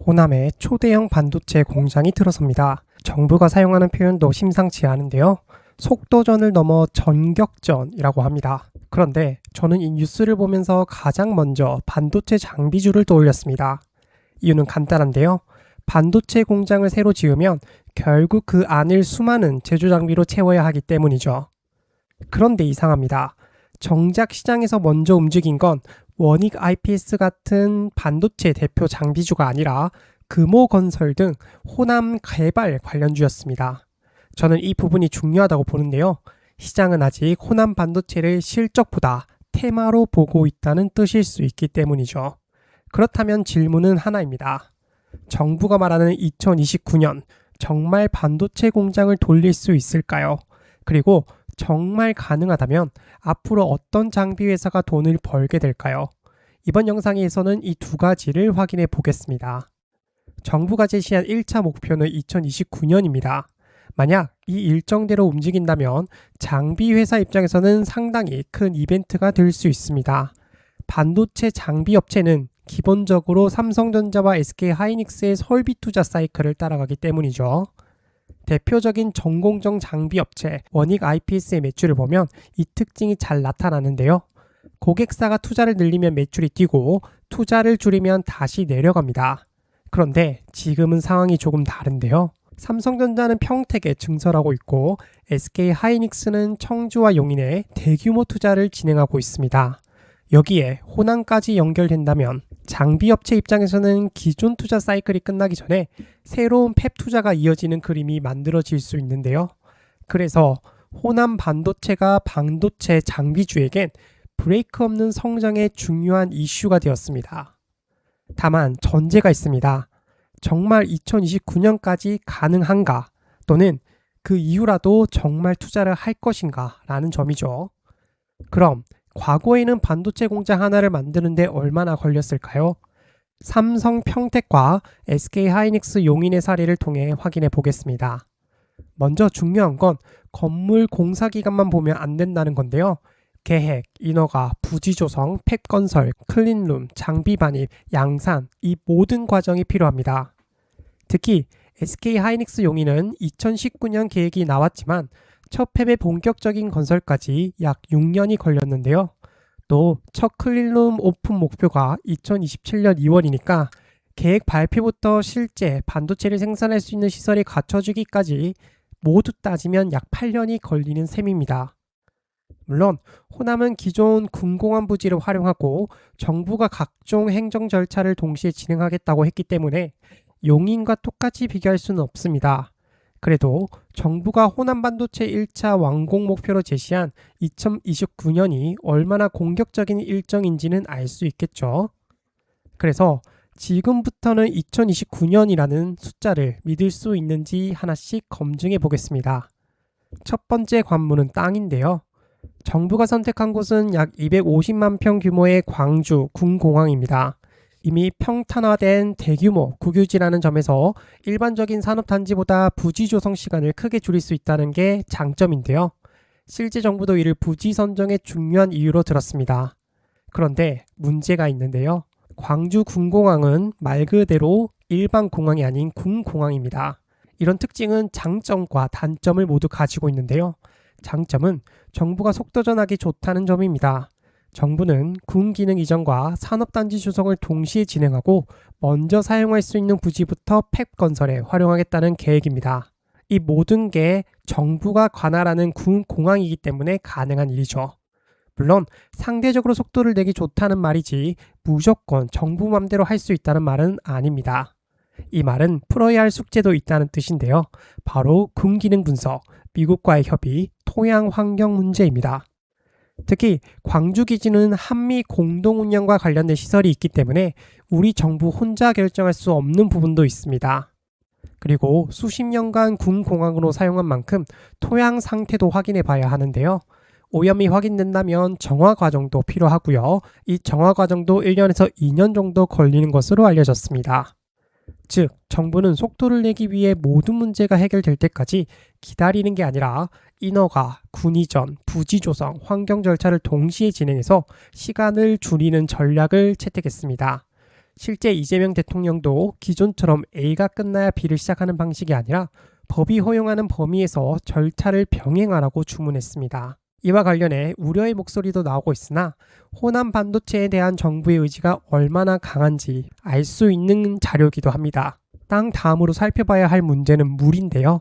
호남에 초대형 반도체 공장이 들어섭니다. 정부가 사용하는 표현도 심상치 않은데요. 속도전을 넘어 전격전이라고 합니다. 그런데 저는 이 뉴스를 보면서 가장 먼저 반도체 장비주를 떠올렸습니다. 이유는 간단한데요. 반도체 공장을 새로 지으면 결국 그 안을 수많은 제조 장비로 채워야 하기 때문이죠. 그런데 이상합니다. 정작 시장에서 먼저 움직인 건 원익 IPS 같은 반도체 대표 장비주가 아니라 금호건설 등 호남 개발 관련주였습니다. 저는 이 부분이 중요하다고 보는데요. 시장은 아직 호남 반도체를 실적보다 테마로 보고 있다는 뜻일 수 있기 때문이죠. 그렇다면 질문은 하나입니다. 정부가 말하는 2029년 정말 반도체 공장을 돌릴 수 있을까요? 그리고 정말 가능하다면 앞으로 어떤 장비 회사가 돈을 벌게 될까요? 이번 영상에서는 이 두 가지를 확인해 보겠습니다. 정부가 제시한 1차 목표는 2029년입니다. 만약 이 일정대로 움직인다면 장비 회사 입장에서는 상당히 큰 이벤트가 될 수 있습니다. 반도체 장비 업체는 기본적으로 삼성전자와 SK하이닉스의 설비 투자 사이클을 따라가기 때문이죠. 대표적인 전공정 장비 업체 원익 IPS의 매출을 보면 이 특징이 잘 나타나는데요. 고객사가 투자를 늘리면 매출이 뛰고 투자를 줄이면 다시 내려갑니다. 그런데 지금은 상황이 조금 다른데요. 삼성전자는 평택에 증설하고 있고 SK하이닉스는 청주와 용인에 대규모 투자를 진행하고 있습니다. 여기에 호남까지 연결된다면 장비업체 입장에서는 기존 투자 사이클이 끝나기 전에 새로운 팹 투자가 이어지는 그림이 만들어질 수 있는데요. 그래서 호남 반도체가 반도체 장비주에겐 브레이크 없는 성장의 중요한 이슈가 되었습니다. 다만 전제가 있습니다. 정말 2029년까지 가능한가 또는 그 이후라도 정말 투자를 할 것인가 라는 점이죠. 그럼 과거에는 반도체 공장 하나를 만드는데 얼마나 걸렸을까요? 삼성 평택과 SK하이닉스 용인의 사례를 통해 확인해 보겠습니다. 먼저 중요한 건 건물 공사 기간만 보면 안 된다는 건데요. 계획, 인허가, 부지 조성, 팹 건설, 클린룸, 장비 반입, 양산 이 모든 과정이 필요합니다. 특히 SK하이닉스 용인은 2019년 계획이 나왔지만 첫 팹의 본격적인 건설까지 약 6년이 걸렸는데요. 또 첫 클린룸 오픈 목표가 2027년 2월이니까 계획 발표부터 실제 반도체를 생산할 수 있는 시설이 갖춰지기까지 모두 따지면 약 8년이 걸리는 셈입니다. 물론 호남은 기존 군공항 부지를 활용하고 정부가 각종 행정 절차를 동시에 진행하겠다고 했기 때문에 용인과 똑같이 비교할 수는 없습니다. 그래도 정부가 호남 반도체 1차 완공 목표로 제시한 2029년이 얼마나 공격적인 일정인지는 알 수 있겠죠. 그래서 지금부터는 2029년이라는 숫자를 믿을 수 있는지 하나씩 검증해 보겠습니다. 첫 번째 관문은 땅인데요. 정부가 선택한 곳은 약 250만 평 규모의 광주 군공항입니다. 이미 평탄화된 대규모 국유지라는 점에서 일반적인 산업단지보다 부지 조성 시간을 크게 줄일 수 있다는 게 장점인데요. 실제 정부도 이를 부지 선정의 중요한 이유로 들었습니다. 그런데 문제가 있는데요. 광주 군공항은 말 그대로 일반 공항이 아닌 군공항입니다. 이런 특징은 장점과 단점을 모두 가지고 있는데요. 장점은 정부가 속도전하기 좋다는 점입니다. 정부는 군 기능 이전과 산업단지 조성을 동시에 진행하고 먼저 사용할 수 있는 부지부터 팹 건설에 활용하겠다는 계획입니다. 이 모든 게 정부가 관할하는 군 공항이기 때문에 가능한 일이죠. 물론 상대적으로 속도를 내기 좋다는 말이지 무조건 정부 맘대로 할 수 있다는 말은 아닙니다. 이 말은 풀어야 할 숙제도 있다는 뜻인데요. 바로 군 기능 분석, 미국과의 협의, 토양 환경 문제입니다. 특히 광주 기지는 한미 공동 운영과 관련된 시설이 있기 때문에 우리 정부 혼자 결정할 수 없는 부분도 있습니다. 그리고 수십 년간 군 공항으로 사용한 만큼 토양 상태도 확인해 봐야 하는데요. 오염이 확인된다면 정화 과정도 필요하고요. 이 정화 과정도 1년에서 2년 정도 걸리는 것으로 알려졌습니다. 즉, 정부는 속도를 내기 위해 모든 문제가 해결될 때까지 기다리는 게 아니라 인허가, 군이전, 부지 조성, 환경 절차를 동시에 진행해서 시간을 줄이는 전략을 채택했습니다. 실제 이재명 대통령도 기존처럼 A가 끝나야 B를 시작하는 방식이 아니라 법이 허용하는 범위에서 절차를 병행하라고 주문했습니다. 이와 관련해 우려의 목소리도 나오고 있으나 호남 반도체에 대한 정부의 의지가 얼마나 강한지 알 수 있는 자료이기도 합니다. 다음으로 살펴봐야 할 문제는 물인데요.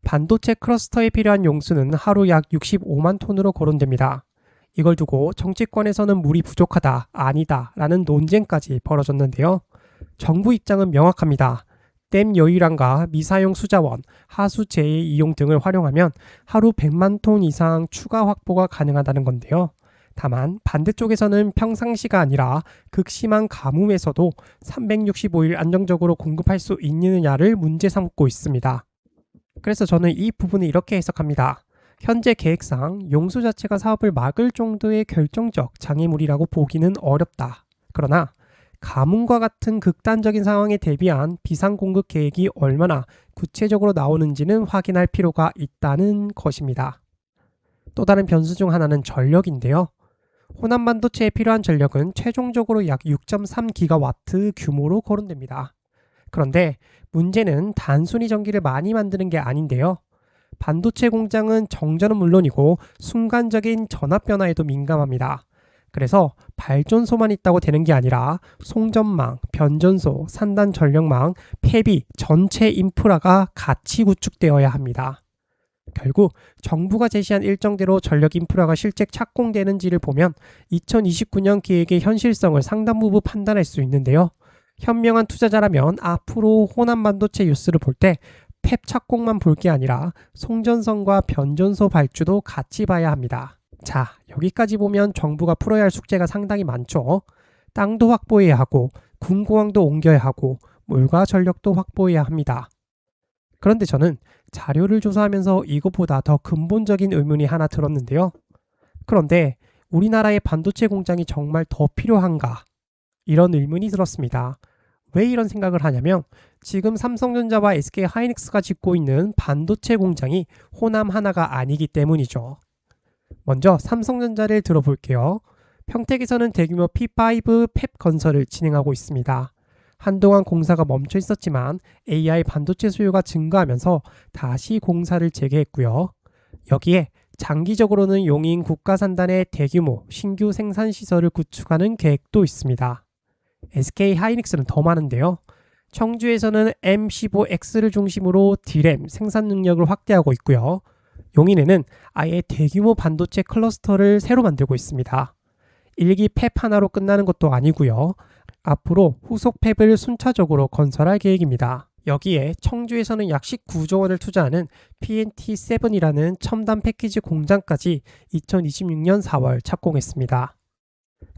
반도체 클러스터에 필요한 용수는 하루 약 65만 톤으로 거론됩니다. 이걸 두고 정치권에서는 물이 부족하다, 아니다 라는 논쟁까지 벌어졌는데요. 정부 입장은 명확합니다. 댐 여유량과 미사용 수자원, 하수 재해 이용 등을 활용하면 하루 100만 톤 이상 추가 확보가 가능하다는 건데요. 다만 반대쪽에서는 평상시가 아니라 극심한 가뭄에서도 365일 안정적으로 공급할 수 있느냐를 문제 삼고 있습니다. 그래서 저는 이 부분을 이렇게 해석합니다. 현재 계획상 용수 자체가 사업을 막을 정도의 결정적 장애물이라고 보기는 어렵다. 그러나 가뭄과 같은 극단적인 상황에 대비한 비상공급 계획이 얼마나 구체적으로 나오는지는 확인할 필요가 있다는 것입니다. 또 다른 변수 중 하나는 전력인데요. 호남 반도체에 필요한 전력은 최종적으로 약 6.3기가와트 규모로 거론됩니다. 그런데 문제는 단순히 전기를 많이 만드는 게 아닌데요. 반도체 공장은 정전은 물론이고 순간적인 전압 변화에도 민감합니다. 그래서 발전소만 있다고 되는 게 아니라 송전망, 변전소, 산단 전력망, 폐비, 전체 인프라가 같이 구축되어야 합니다. 결국 정부가 제시한 일정대로 전력 인프라가 실제 착공되는지를 보면 2029년 계획의 현실성을 상당 부분 판단할 수 있는데요. 현명한 투자자라면 앞으로 호남 반도체 뉴스를 볼 때 팹 착공만 볼 게 아니라 송전선과 변전소 발주도 같이 봐야 합니다. 자, 여기까지 보면 정부가 풀어야 할 숙제가 상당히 많죠. 땅도 확보해야 하고 군공항도 옮겨야 하고 물과 전력도 확보해야 합니다. 그런데 저는 자료를 조사하면서 이것보다 더 근본적인 의문이 하나 들었는데요. 그런데 우리나라의 반도체 공장이 정말 더 필요한가? 이런 의문이 들었습니다. 왜 이런 생각을 하냐면 지금 삼성전자와 SK하이닉스가 짓고 있는 반도체 공장이 호남 하나가 아니기 때문이죠. 먼저 삼성전자를 들어볼게요. 평택에서는 대규모 P5 팹 건설을 진행하고 있습니다. 한동안 공사가 멈춰 있었지만 AI 반도체 수요가 증가하면서 다시 공사를 재개했고요. 여기에 장기적으로는 용인 국가산단의 대규모 신규 생산시설을 구축하는 계획도 있습니다. SK하이닉스는 더 많은데요. 청주에서는 M15X를 중심으로 D램 생산 능력을 확대하고 있고요. 용인에는 아예 대규모 반도체 클러스터를 새로 만들고 있습니다. 일기 팹 하나로 끝나는 것도 아니고요. 앞으로 후속 팹을 순차적으로 건설할 계획입니다. 여기에 청주에서는 약 19조 원을 투자하는 PNT7이라는 첨단 패키지 공장까지 2026년 4월 착공했습니다.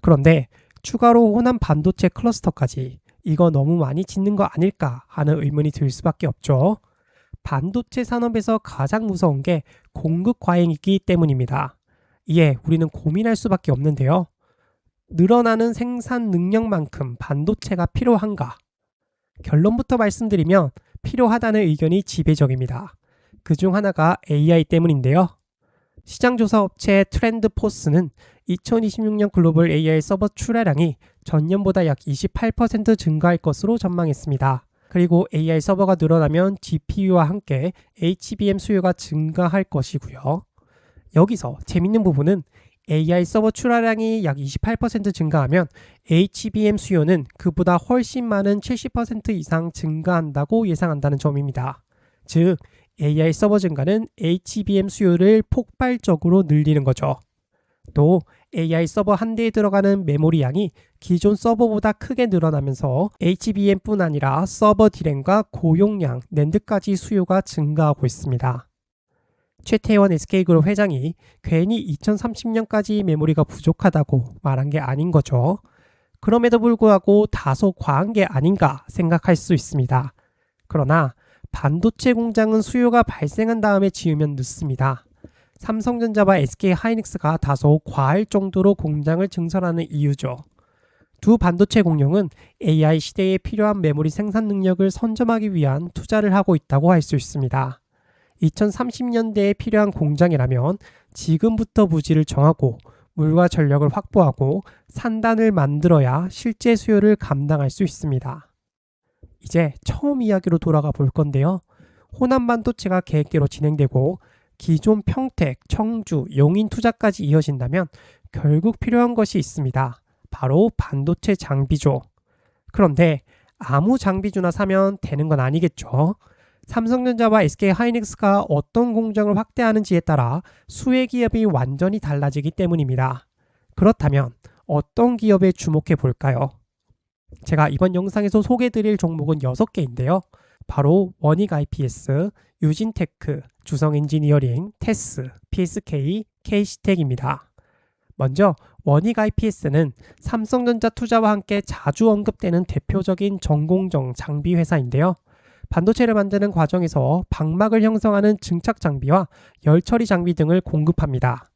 그런데 추가로 호남 반도체 클러스터까지 이거 너무 많이 짓는 거 아닐까 하는 의문이 들 수밖에 없죠. 반도체 산업에서 가장 무서운 게 공급 과잉이기 때문입니다. 이에 우리는 고민할 수밖에 없는데요. 늘어나는 생산 능력만큼 반도체가 필요한가? 결론부터 말씀드리면 필요하다는 의견이 지배적입니다. 그중 하나가 AI 때문인데요. 시장조사 업체 트렌드포스는 2026년 글로벌 AI 서버 출하량이 전년보다 약 28% 증가할 것으로 전망했습니다. 그리고 AI 서버가 늘어나면 GPU와 함께 HBM 수요가 증가할 것이고요. 여기서 재밌는 부분은 AI 서버 출하량이 약 28% 증가하면 HBM 수요는 그보다 훨씬 많은 70% 이상 증가한다고 예상한다는 점입니다. 즉, AI 서버 증가는 HBM 수요를 폭발적으로 늘리는 거죠. 또 AI 서버 한 대에 들어가는 메모리 양이 기존 서버보다 크게 늘어나면서 HBM뿐 아니라 서버 D램과 고용량 낸드까지 수요가 증가하고 있습니다. 최태원 SK그룹 회장이 괜히 2030년까지 메모리가 부족하다고 말한 게 아닌 거죠. 그럼에도 불구하고 다소 과한 게 아닌가 생각할 수 있습니다. 그러나 반도체 공장은 수요가 발생한 다음에 지으면 늦습니다. 삼성전자와 SK하이닉스가 다소 과할 정도로 공장을 증설하는 이유죠. 두 반도체 공룡은 AI 시대에 필요한 메모리 생산 능력을 선점하기 위한 투자를 하고 있다고 할 수 있습니다. 2030년대에 필요한 공장이라면 지금부터 부지를 정하고 물과 전력을 확보하고 산단을 만들어야 실제 수요를 감당할 수 있습니다. 이제 처음 이야기로 돌아가 볼 건데요. 호남 반도체가 계획대로 진행되고 기존 평택, 청주, 용인 투자까지 이어진다면 결국 필요한 것이 있습니다. 바로 반도체 장비죠. 그런데 아무 장비주나 사면 되는 건 아니겠죠. 삼성전자와 SK하이닉스가 어떤 공정을 확대하는지에 따라 수혜 기업이 완전히 달라지기 때문입니다. 그렇다면 어떤 기업에 주목해 볼까요? 제가 이번 영상에서 소개해드릴 종목은 6개인데요. 바로 원익 IPS, 유진테크, 주성엔지니어링, 테스, PSK, KC텍입니다. 먼저 원익 IPS는 삼성전자 투자와 함께 자주 언급되는 대표적인 전공정 장비 회사인데요. 반도체를 만드는 과정에서 방막을 형성하는 증착 장비와 열 처리 장비 등을 공급합니다.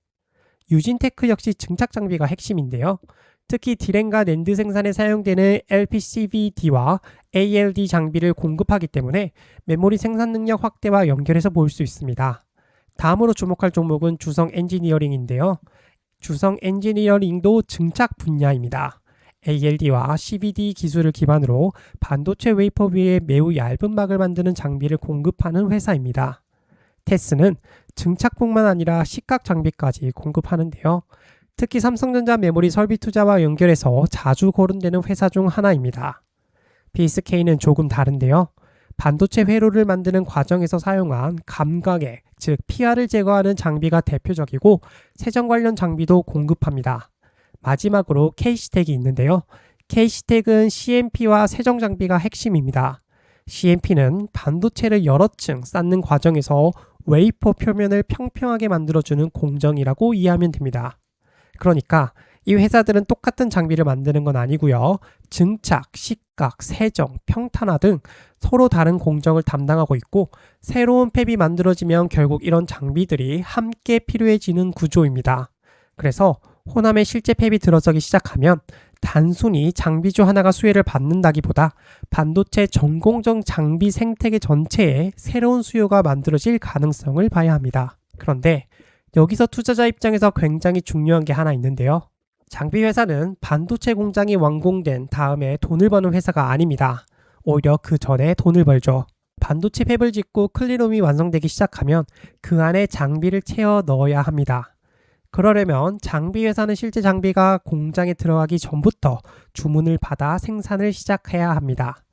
유진테크 역시 증착 장비가 핵심인데요. 특히 디램과 낸드 생산에 사용되는 LPCVD와 ALD 장비를 공급하기 때문에 메모리 생산 능력 확대와 연결해서 볼 수 있습니다. 다음으로 주목할 종목은 주성 엔지니어링인데요. 주성 엔지니어링도 증착 분야입니다. ALD와 CVD 기술을 기반으로 반도체 웨이퍼 위에 매우 얇은 막을 만드는 장비를 공급하는 회사입니다. 테스는 증착뿐만 아니라 식각 장비까지 공급하는데요. 특히 삼성전자 메모리 설비 투자와 연결해서 자주 거론되는 회사 중 하나입니다. PSK는 조금 다른데요. 반도체 회로를 만드는 과정에서 사용한 감각액, 즉 PR을 제거하는 장비가 대표적이고 세정 관련 장비도 공급합니다. 마지막으로 KC텍이 있는데요. KC텍은 CMP와 세정 장비가 핵심입니다. CMP는 반도체를 여러 층 쌓는 과정에서 웨이퍼 표면을 평평하게 만들어주는 공정이라고 이해하면 됩니다. 그러니까 이 회사들은 똑같은 장비를 만드는 건 아니고요. 증착, 식각, 세정, 평탄화 등 서로 다른 공정을 담당하고 있고 새로운 팹이 만들어지면 결국 이런 장비들이 함께 필요해지는 구조입니다. 그래서 호남에 실제 팹이 들어서기 시작하면 단순히 장비주 하나가 수혜를 받는다기보다 반도체 전공정 장비 생태계 전체에 새로운 수요가 만들어질 가능성을 봐야 합니다. 그런데 여기서 투자자 입장에서 굉장히 중요한 게 하나 있는데요. 장비 회사는 반도체 공장이 완공된 다음에 돈을 버는 회사가 아닙니다. 오히려 그 전에 돈을 벌죠. 반도체 팹을 짓고 클린룸이 완성되기 시작하면 그 안에 장비를 채워 넣어야 합니다. 그러려면 장비 회사는 실제 장비가 공장에 들어가기 전부터 주문을 받아 생산을 시작해야 합니다.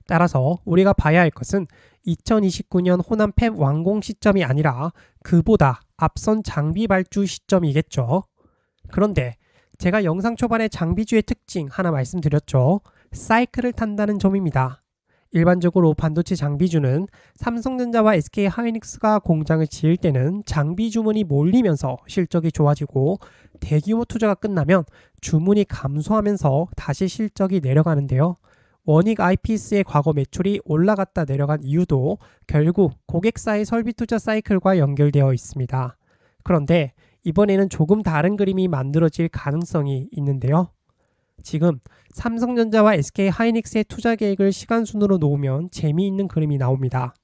따라서 우리가 봐야 할 것은 2029년 호남 팹 완공 시점이 아니라 그보다 앞선 장비 발주 시점이겠죠. 그런데 제가 영상 초반에 장비주의 특징 하나 말씀드렸죠. 사이클을 탄다는 점입니다. 일반적으로 반도체 장비주는 삼성전자와 SK하이닉스가 공장을 지을 때는 장비 주문이 몰리면서 실적이 좋아지고 대규모 투자가 끝나면 주문이 감소하면서 다시 실적이 내려가는데요. 원익 IPS의 과거 매출이 올라갔다 내려간 이유도 결국 고객사의 설비 투자 사이클과 연결되어 있습니다. 그런데 이번에는 조금 다른 그림이 만들어질 가능성이 있는데요. 지금 삼성전자와 SK하이닉스의 투자 계획을 시간순으로 놓으면 재미있는 그림이 나옵니다.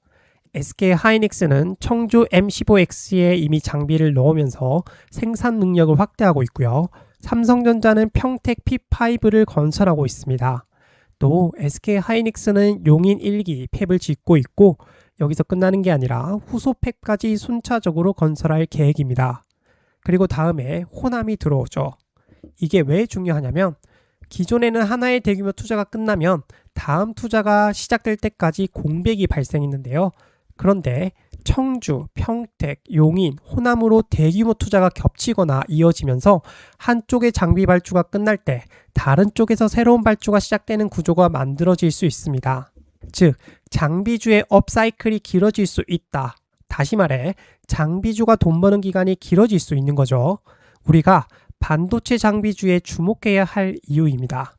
SK하이닉스는 청주 M15X에 이미 장비를 넣으면서 생산 능력을 확대하고 있고요. 삼성전자는 평택 P5를 건설하고 있습니다. 또 SK하이닉스는 용인 1기 팹을 짓고 있고 여기서 끝나는 게 아니라 후속 팹까지 순차적으로 건설할 계획입니다. 그리고 다음에 호남이 들어오죠. 이게 왜 중요하냐면 기존에는 하나의 대규모 투자가 끝나면 다음 투자가 시작될 때까지 공백이 발생했는데요. 그런데 청주, 평택, 용인, 호남으로 대규모 투자가 겹치거나 이어지면서 한쪽의 장비 발주가 끝날 때 다른 쪽에서 새로운 발주가 시작되는 구조가 만들어질 수 있습니다. 즉, 장비주의 업사이클이 길어질 수 있다. 다시 말해, 장비주가 돈 버는 기간이 길어질 수 있는 거죠. 우리가 반도체 장비주에 주목해야 할 이유입니다.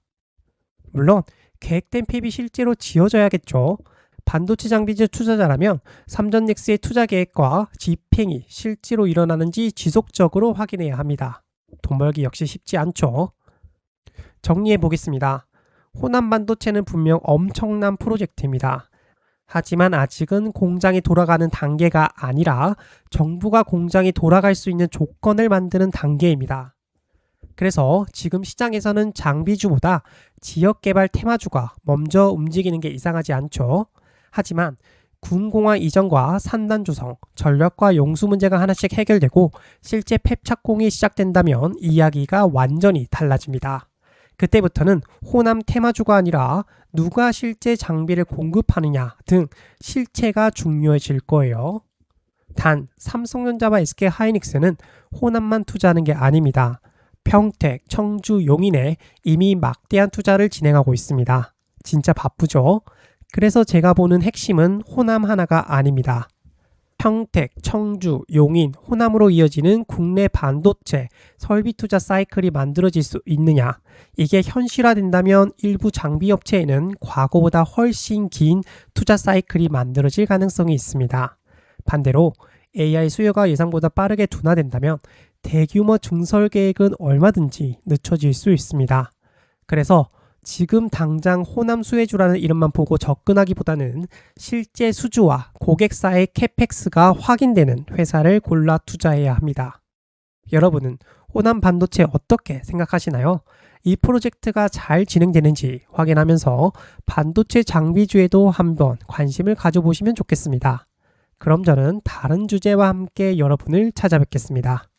물론 계획된 팹이 실제로 지어져야겠죠. 반도체 장비주 투자자라면 삼전넥스의 투자 계획과 집행이 실제로 일어나는지 지속적으로 확인해야 합니다. 돈 벌기 역시 쉽지 않죠. 정리해 보겠습니다. 호남 반도체는 분명 엄청난 프로젝트입니다. 하지만 아직은 공장이 돌아가는 단계가 아니라 정부가 공장이 돌아갈 수 있는 조건을 만드는 단계입니다. 그래서 지금 시장에서는 장비주보다 지역개발 테마주가 먼저 움직이는 게 이상하지 않죠. 하지만 군공화 이전과 산단 조성, 전력과 용수 문제가 하나씩 해결되고 실제 팹 착공이 시작된다면 이야기가 완전히 달라집니다. 그때부터는 호남 테마주가 아니라 누가 실제 장비를 공급하느냐 등 실체가 중요해질 거예요. 단 삼성전자와 SK하이닉스는 호남만 투자하는 게 아닙니다. 평택, 청주, 용인에 이미 막대한 투자를 진행하고 있습니다. 진짜 바쁘죠? 그래서 제가 보는 핵심은 호남 하나가 아닙니다. 평택, 청주, 용인, 호남으로 이어지는 국내 반도체 설비 투자 사이클이 만들어질 수 있느냐. 이게 현실화된다면 일부 장비 업체에는 과거보다 훨씬 긴 투자 사이클이 만들어질 가능성이 있습니다. 반대로 AI 수요가 예상보다 빠르게 둔화된다면 대규모 증설 계획은 얼마든지 늦춰질 수 있습니다. 그래서 지금 당장 호남 수혜주라는 이름만 보고 접근하기보다는 실제 수주와 고객사의 캐펙스가 확인되는 회사를 골라 투자해야 합니다. 여러분은 호남 반도체 어떻게 생각하시나요? 이 프로젝트가 잘 진행되는지 확인하면서 반도체 장비주에도 한번 관심을 가져보시면 좋겠습니다. 그럼 저는 다른 주제와 함께 여러분을 찾아뵙겠습니다.